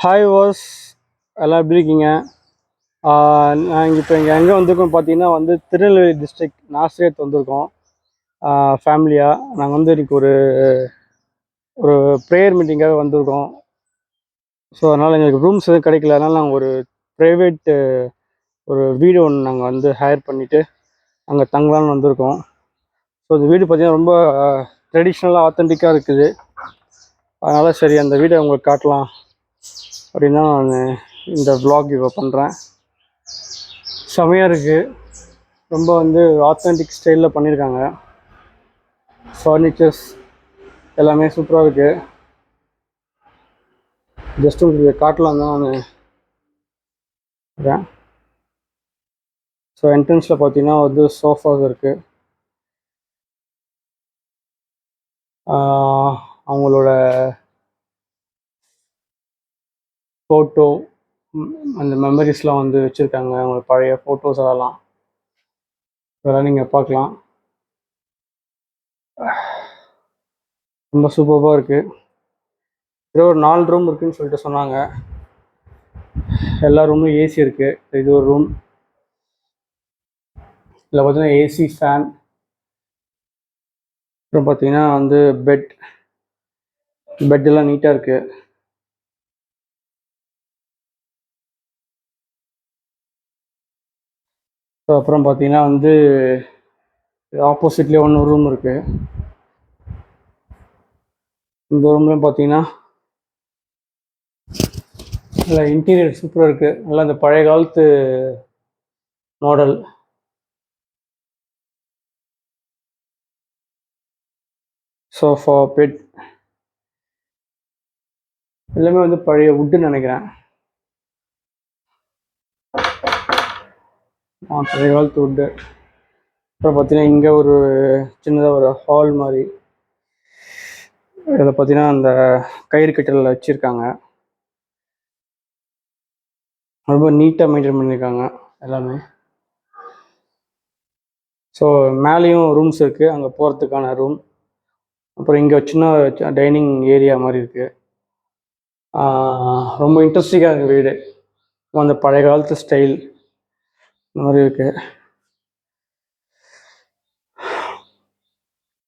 Hi was எல்லாம் எப்படி இருக்கீங்க? நாங்கள் இப்போ இங்கே எங்கே வந்திருக்கோம் பார்த்தீங்கன்னா திருநெல்வேலி டிஸ்ட்ரிக்ட் நாசிரியத் வந்திருக்கோம் ஃபேமிலியாக. நாங்கள் இன்றைக்கி ஒரு ஒரு ப்ரேயர் மீட்டிங்காக வந்திருக்கோம். ஸோ அதனால் எங்களுக்கு ரூம்ஸ் எதுவும் கிடைக்கல. அதனால் நாங்கள் ஒரு ப்ரைவேட்டு ஒரு வீடு ஒன்று நாங்கள் ஹையர் பண்ணிவிட்டு அங்கே தங்கலான்னு வந்திருக்கோம். ஸோ இந்த வீடு பார்த்திங்கன்னா ரொம்ப ட்ரெடிஷ்னலாக ஆத்தென்டிக்காக இருக்குது. அதனால் சரி அந்த வீடை உங்களுக்கு காட்டலாம் அப்படின்னு தான் நான் இந்த வ்ளாக் இப்போ பண்ணுறேன். செமையாக இருக்குது. ரொம்ப ஆத்தென்டிக் ஸ்டைலில் பண்ணியிருக்காங்க. ஃபர்னிச்சர்ஸ் எல்லாமே சூப்பராக இருக்குது. ஜஸ்ட் உங்களுக்கு காட்டலாம் தான் நான் இருக்கேன். ஸோ என்ட்ரன்ஸில் பார்த்தீங்கன்னா சோஃபாஸ் இருக்குது. அவங்களோட ஃபோட்டோ அந்த மெமரிஸ்லாம் வச்சுருக்காங்க. அவங்களோட பழைய ஃபோட்டோஸ் அதெல்லாம் நீங்கள் பார்க்கலாம். ரொம்ப சூப்பராக இருக்குது. இதோ ஒரு 4 ரூம் இருக்குதுன்னு சொல்லிட்டு சொன்னாங்க. எல்லா ரூம்லையும் ஏசி இருக்குது. இது ஒரு ரூம். இதில் பார்த்தீங்கன்னா ஏசி, ஃபேன், அப்புறம் பார்த்தீங்கன்னா பெட்டெல்லாம் நீட்டாக இருக்குது. ஸோ அப்புறம் பார்த்தீங்கன்னா ஆப்போசிட்லேயே ஒன்று ரூம் இருக்குது. இந்த ரூம்லையும் பார்த்தீங்கன்னா நல்லா இன்டீரியர் சூப்பராக இருக்குது. நல்லா இந்த பழைய காலத்து மாடல். சோஃபா, பெட் எல்லாமே பழைய வுட்டுன்னு நினைக்கிறேன். பழைய காலத்து வுட்டு. அப்புறம் பார்த்தீங்கன்னா இங்கே ஒரு சின்னதாக ஒரு ஹால் மாதிரி. இதில் பார்த்தீங்கன்னா அந்த கயிறு கட்டிலில் வச்சுருக்காங்க. ரொம்ப நீட்டாக மெயின்டைன் பண்ணியிருக்காங்க எல்லாமே. ஸோ மேலேயும் ரூம்ஸ் இருக்குது, அங்கே போகிறதுக்கான ரூம். அப்புறம் இங்கே சின்ன டைனிங் ஏரியா மாதிரி இருக்குது. ரொம்ப இன்ட்ரெஸ்டிங்காக இருக்குது வீடு. அந்த பழைய காலத்து ஸ்டைல் இந்த மாதிரி இருக்குது.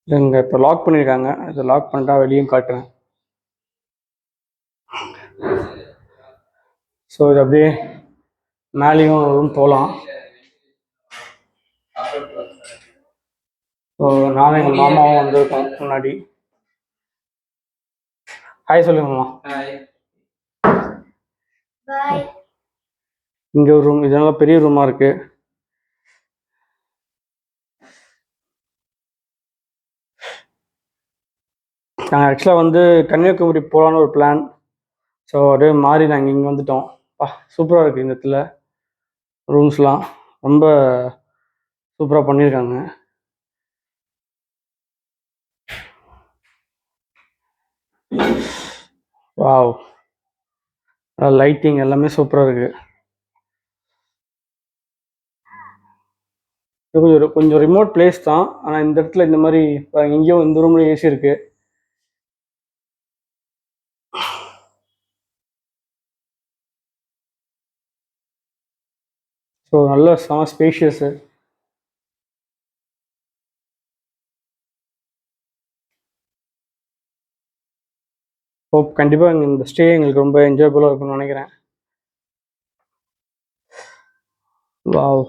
இங்கே இப்போ லாக் பண்ணியிருக்காங்க. இதை லாக் பண்ணிட்டா வெளியும் காட்டுறேன். ஸோ இது அப்படியே மேலேயும் ரூம் போகலாம். ஸோ நானும் எங்கள் மாமாவும் வந்திருக்கோம் முன்னாடி. ஹாய் சொல்லுங்க மாமா. இங்கே ஒரு ரூம். இதனால பெரிய ரூமாக இருக்குது. நாங்கள் ஆக்சுவலாக கன்னியாகுமரி போகலான்னு ஒரு பிளான். ஸோ அப்படியே மாறி நாங்கள் இங்கே வந்துட்டோம். சூப்பராக இருக்குது இந்த இடத்துல. ரூம்ஸ்லாம் ரொம்ப சூப்பராக பண்ணியிருக்காங்க. வாவ், லைட்டிங் எல்லாமே சூப்பராக இருக்குது. இது கொஞ்சம் ரிமோட் பிளேஸ் தான். ஆனால் இந்த இடத்துல இந்த மாதிரி இங்கேயும் இந்த ரூம்ல ஏசி இருக்குது. ஸோ நல்ல செம ஸ்பேஷியஸு. ஹோப் கண்டிப்பாக இந்த ஸ்டே எங்களுக்கு ரொம்ப என்ஜாயபுளாக இருக்கும்னு நினைக்கிறேன். வாவ்,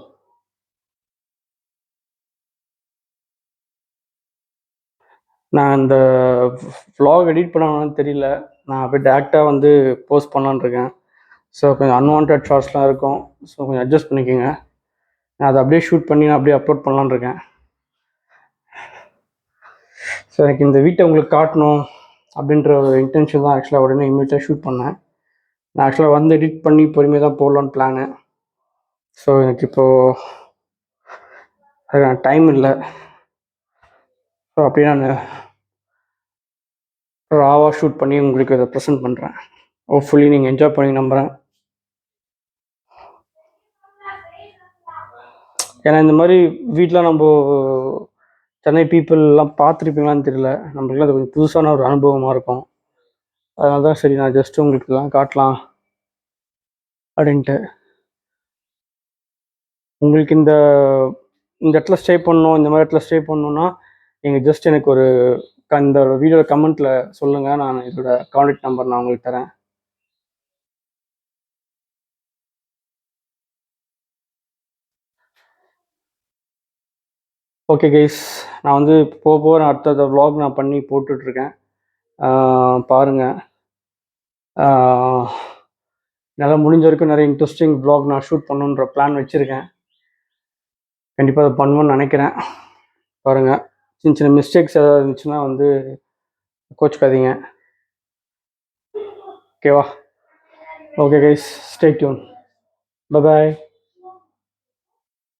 நான் இந்த vlog எடிட் பண்ணணும்னு தெரியல. நான் அப்படியே டேரெக்டாக போஸ்ட் பண்ணலான்னு இருக்கேன். ஸோ கொஞ்சம் அன்வான்ட் ஷார்ட்ஸ்லாம் இருக்கும். ஸோ கொஞ்சம் அட்ஜஸ்ட் பண்ணிக்கோங்க. நான் அதை அப்படியே ஷூட் பண்ணி நான் அப்படியே அப்லோட் பண்ணலான்னு இருக்கேன். ஸோ எனக்கு இந்த வீட்டை உங்களுக்கு காட்டணும் அப்படின்ற ஒரு இன்டென்ஷன் தான் ஆக்சுவலாக உடனே இமீடியட்டாக ஷூட் பண்ணேன். நான் ஆக்சுவலாக எடிட் பண்ணி பொறுமையாக தான் போடலான்னு பிளானு. ஸோ எனக்கு இப்போது அதுக்கான டைம் இல்லை. ஸோ அப்படியே நான் ராவாக ஷூட் பண்ணி உங்களுக்கு அதை ப்ரெசென்ட் பண்ணுறேன். ஹோப்ஃபுல்லி நீங்கள் என்ஜாய் பண்ணி நம்புகிறேன். ஏன்னா இந்த மாதிரி வீட்டில் நம்ம சென்னை பீப்புளெலாம் பார்த்துருப்பீங்களான்னு தெரியல. நம்மளுக்குலாம் அது கொஞ்சம் புதுசான ஒரு அனுபவமாக இருக்கும். அதனால தான் சரி நான் ஜஸ்ட்டு உங்களுக்கு இதெல்லாம் காட்டலாம் அப்படின்ட்டு. உங்களுக்கு இந்த இந்த இடத்துல ஸ்டே பண்ணணும், இந்த மாதிரி இடத்துல ஸ்டே பண்ணணும்னா நீங்கள் ஜஸ்ட் எனக்கு ஒரு இந்த வீடியோ கமெண்ட்டில் சொல்லுங்கள். நான் இதோட கான்டாக்ட் நம்பர் நான் உங்களுக்கு தரேன். ஓகே கைஸ், நான் வந்து போக போக நான் அடுத்த vlog நான் பண்ணி போட்டுட்ருக்கேன். பாருங்கள். நல்லா முடிஞ்ச வரைக்கும் நிறைய இன்ட்ரெஸ்டிங் vlog நான் ஷூட் பண்ணணுன்ற பிளான் வச்சுருக்கேன். கண்டிப்பாக அதை பண்ணுவேன்னு நினைக்கிறேன். பாருங்கள், சின்ன சின்ன மிஸ்டேக்ஸ் ஏதாவது இருந்துச்சுன்னா வந்து கோச்சுக்காதீங்க. ஓகேவா? Okay guys, stay tune. Bye bye.